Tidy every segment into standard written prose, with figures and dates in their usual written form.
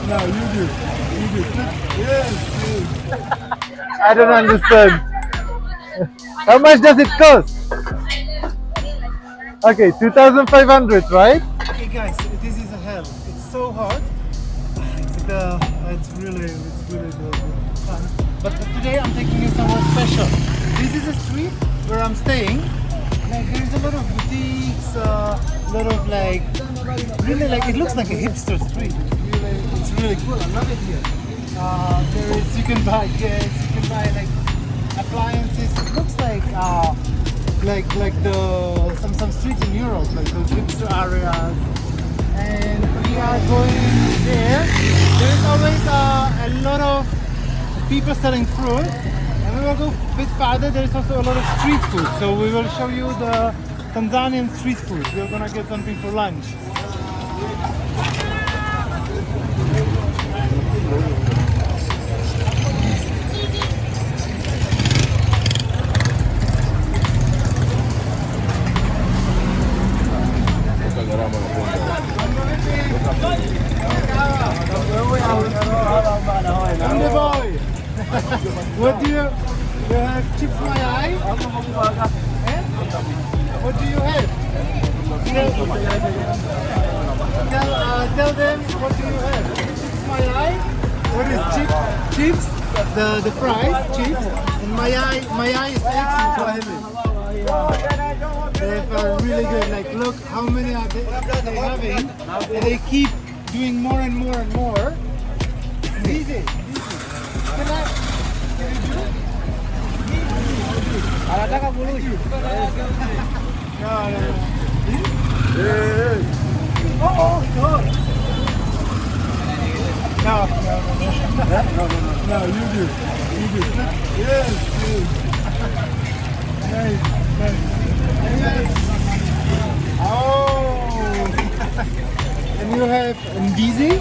No, you do. You do. Yes, I don't understand. How much does it cost? Okay, 2,500, right? Okay, guys, this is a hell. It's so hot. It's really fun. But today I'm taking you somewhere special. This is a street where I'm staying. Like there's a lot of boutiques, a lot of like really like it looks like a hipster street. It's really cool. I love it here. There is you can buy gas, you can buy like appliances. It looks like the some streets in Europe, like those hipster areas. And we are going there. There is always a lot of people selling fruit. And we will go a bit farther. There is also a lot of street food. So we will show you the Tanzanian street food. We're gonna get something for lunch. I'm the boy. What do you have? Chips Mayayi? Eh? What do you have? Tell them what do you have? Chips Mayayi? What is chips? The fries, chips. And Mayayi is eggs in Swahili. They are really good. Like look how many are they having. And they keep doing more and more and more. It's easy. Can you do it? No. This? Oh, it's hot. No, you do. Yes. Nice. Oh. And you have ndizi?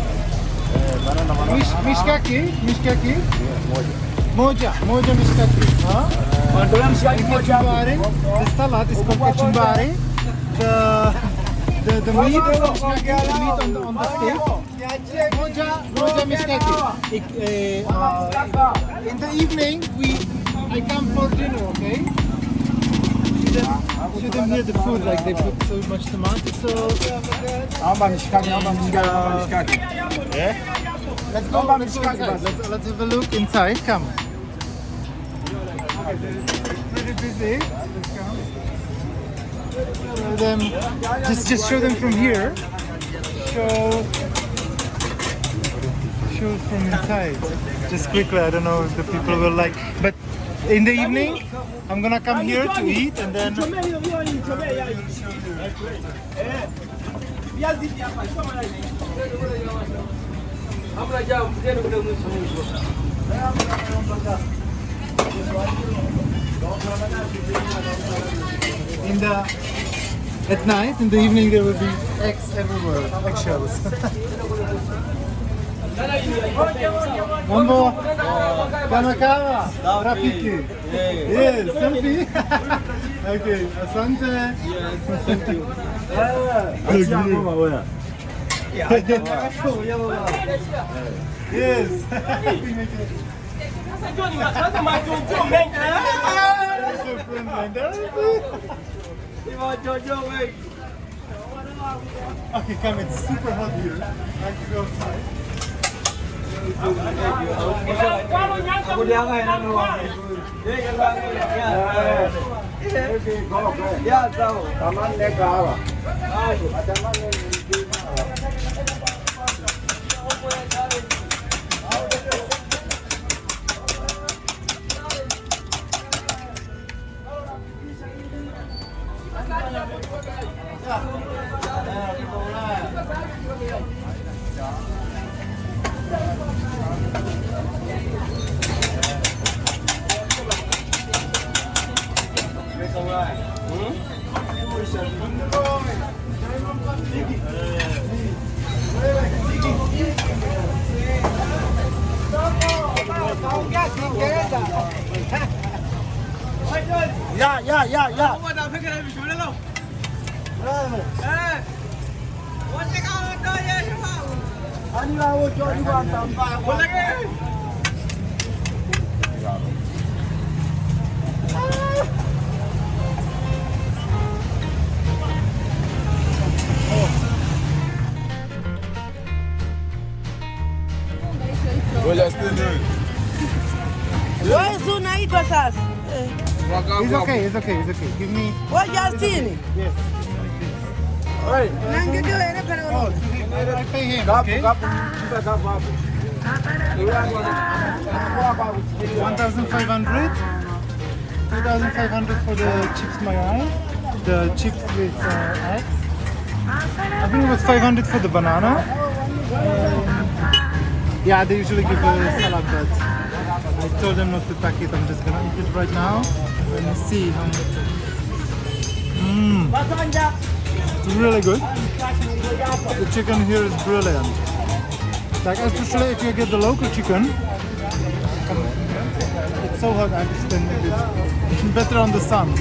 Mishkaki? Moja mishkaki. Huh? The salad is called kachumbari. The meat is mishkaki, the meat on the steak. Moja mishkaki. In the evening, I come for dinner, okay? Show them here the food, like they put so much tomato sauce. Let's go inside. Let's have a look inside. Come. It's pretty busy. Let's come. Show them. Just show them from here. Show from inside. Just quickly. I don't know if the people will like, but in the evening, I'm gonna come here to eat and then. At night, in the evening, there will be eggs everywhere, eggshells. Mambo, Kamakawa, Rafiki. Yes, selfie. Okay, asante. Yes, thank you. Yes. Okay, come, it's super hot here. I have to go outside. Yeah. It's okay, it's okay, it's okay. Give me. What Justine? Yes. Like this. I pay him. Okay. 1,500. 2,500 for the chips Mayayi. The chips with eggs. I think it was 500 for the banana. Yeah, they usually give a salad, but I told them not to pack it. I'm just gonna eat it right now. Let me see how much. It's really good. The chicken here is brilliant. Like especially if you get the local chicken. It's so hot I have to stand a bit better on the sun.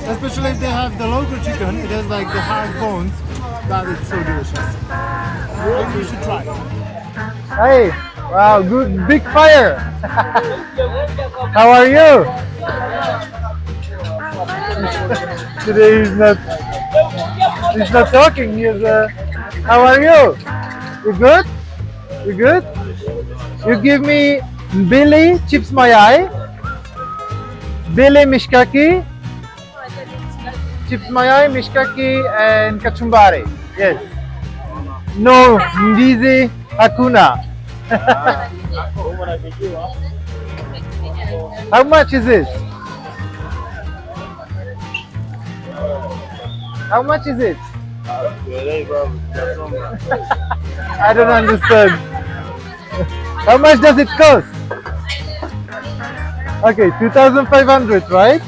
Especially if they have the local chicken, it has like the hard bones. That is so delicious. You should try. Hey, wow, good, big fire. How are you? Today he's not talking. How are you? You good? You good? You give me Billy chips Mayayi, Billy mishkaki, chips Mayayi, mishkaki, and kachumbari. Yes. No, ndizi hakuna. How much is it? How much is it? I don't understand. How much does it cost? Okay, 2,500, right?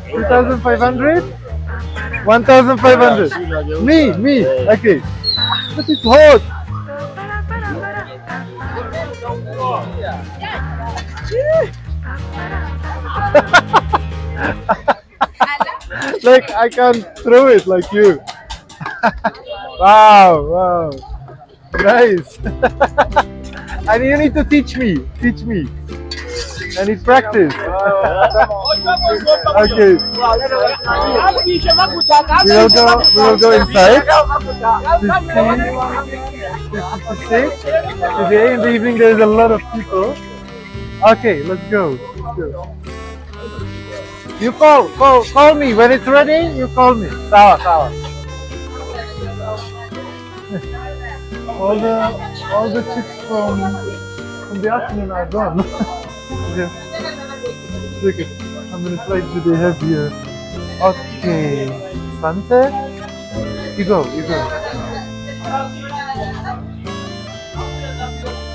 2,500? 1,500. Me. Okay. But it's hot. Like I can't throw it like you. Wow, nice. And you need to teach me. I need practice. Okay. We will go inside. 56. Today in the evening there is a lot of people. Okay, let's go. You call me when it's ready. You call me. Sawa. All the chips from the afternoon are gone. Okay. Look at how many flights do they have here? Okay, sunset. You go.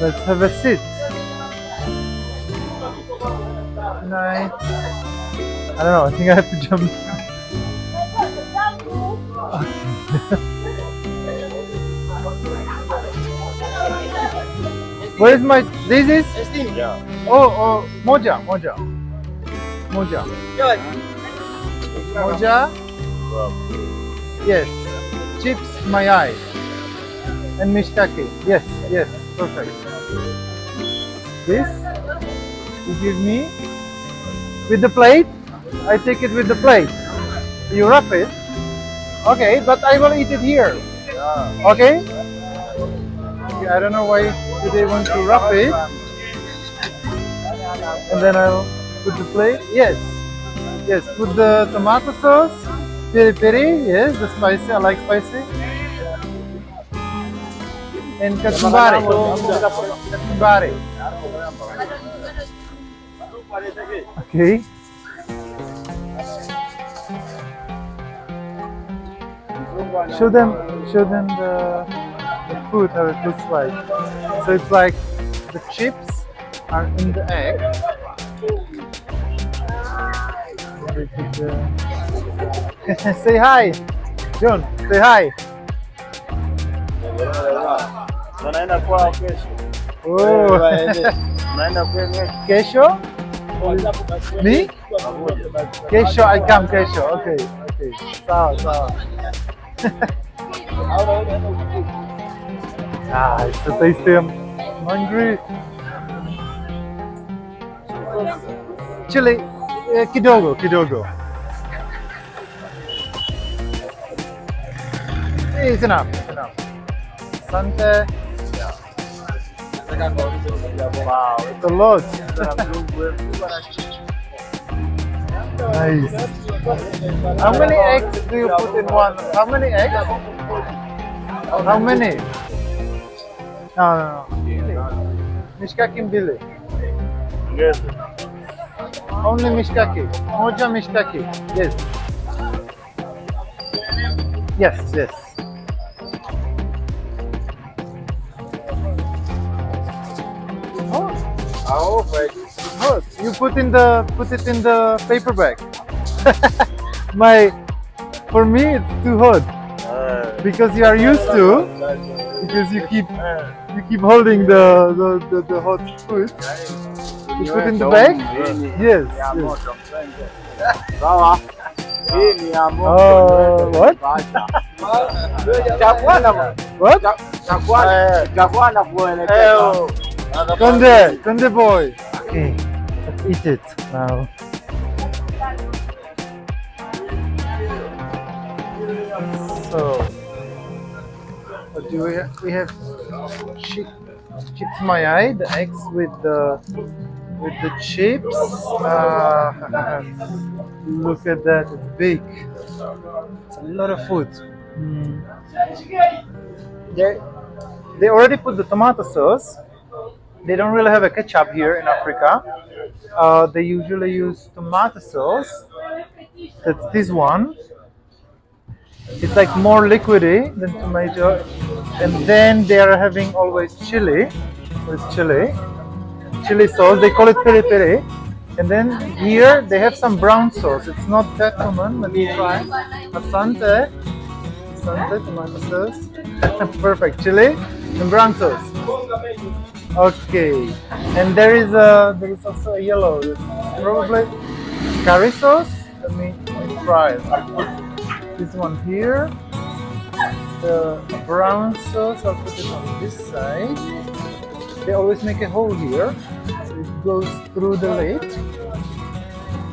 Let's have a sit. Nice. I don't know. I think I have to jump. Where is my? This is? Yeah. Oh, moja. Yes. Chips Mayayi and mishkaki. Yes, perfect. This you give me with the plate. I take it with the plate. You wrap it. Okay, but I will eat it here. Okay? I don't know why do they want to wrap it. And then I'll put the plate. Yes, put the tomato sauce, peri, yes, the spicy, I like spicy. And kachumbari. Okay. Show them the food, how it looks like. So it's like the chips are in the egg. Say hi, John. Say hi. Oh. Kesho? Me? Kesho, I come. Kesho. Okay. Sawa. Ah, it's so tasty. I'm hungry. Chili, kidogo, kidogo. It's enough, it's enough. Sante. Wow, it's a lot. Nice. How many eggs do you put in one? How many eggs? How many? No. Mishkaki mbili. Only mishkaki. Moja mishkaki. Yes. Yes. Oh, you put it in the paper bag. For me it's too hot because you are used to because you keep holding the hot food. You put in the bag? Yes. Oh, what? What? Konde boy. Okay, let's eat it now. So, what do we have? We have chips mayai, the eggs with the chips. Look at that, it's big. It's a lot of food. They already put the tomato sauce. They don't really have a ketchup here in Africa. They usually use tomato sauce. That's this one. It's like more liquidy than tomato. And then they are having always chili. With chili sauce. They call it peri peri. And then here they have some brown sauce. It's not that common. Let me try. Asante tomato sauce. Perfect. Chili and brown sauce. Okay. And there is also a yellow. It's probably curry sauce. Let me try it. I'll put this one here. The brown sauce, I'll put it on this side. They always make a hole here, so it goes through the lid.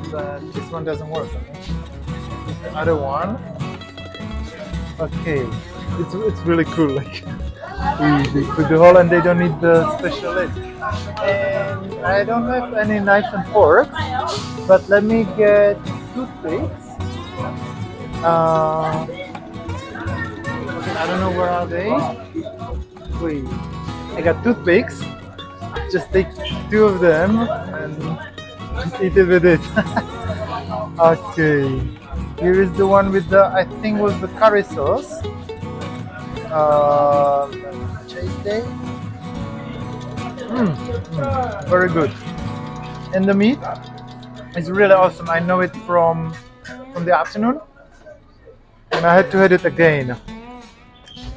But this one doesn't work. The other one. Okay, it's really cool. Like they put the hole and they don't need the special lid. And I don't have any knives and forks, but let me get toothpicks. I don't know where are they. Wait, I got toothpicks. Just take 2 of them and just eat it with it. Okay, here is the one with the, I think was the curry sauce. Taste it. Very good. And the meat is really awesome. I know it from the afternoon, and I had to have it again.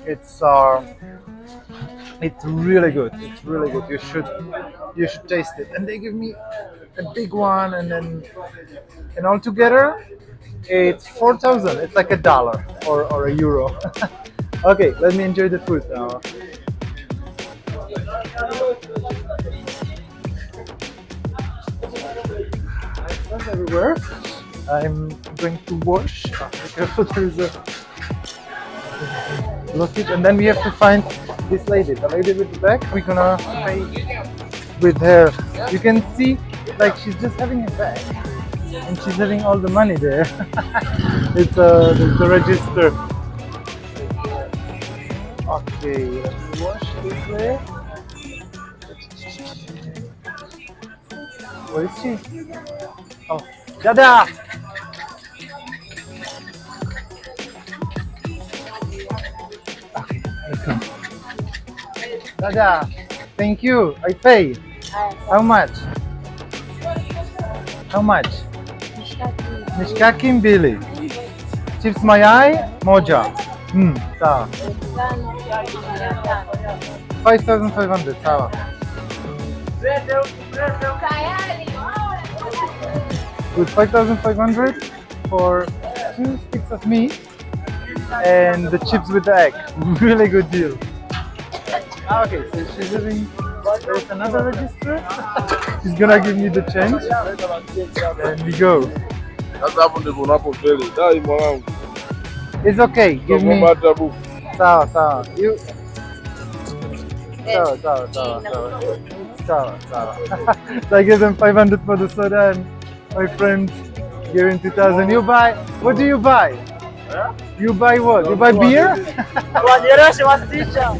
It's really good. It's really good. You should taste it. And they give me a big one, and all together it's 4,000. It's like $1 or €1. Okay, let me enjoy the food now. It's everywhere. I'm going to wash. Be careful, there is a blockage, and then we have to find this lady, the lady with the bag. We're gonna pay with her. You can see, like, she's just having a bag, and she's having all the money there. It's the register. Okay, let's wash this way. Where is she? Oh, Dada! Okay, welcome. Dada, thank you. I pay. How much? How much? Mishkaki mbili. Chips mayai moja. Sawa. 5,500. Sawa. With 5,500 for 2 sticks of meat and the chips with the egg. Really good deal. Ah, okay, so she's using. There's another register. She's gonna give me the change. And we go. Sasa hapo ndipo unapofeli. Dai mwanangu. It's okay. Give me. Utakumbata buku. Sawa, sawa. You. Sawa, sawa, sawa, sawa. Sawa, sawa. So I gave them 500 for the soda and my friend gave him 2,000. You buy. What do you buy? You buy what? You buy beer? Wajereshe wasicha.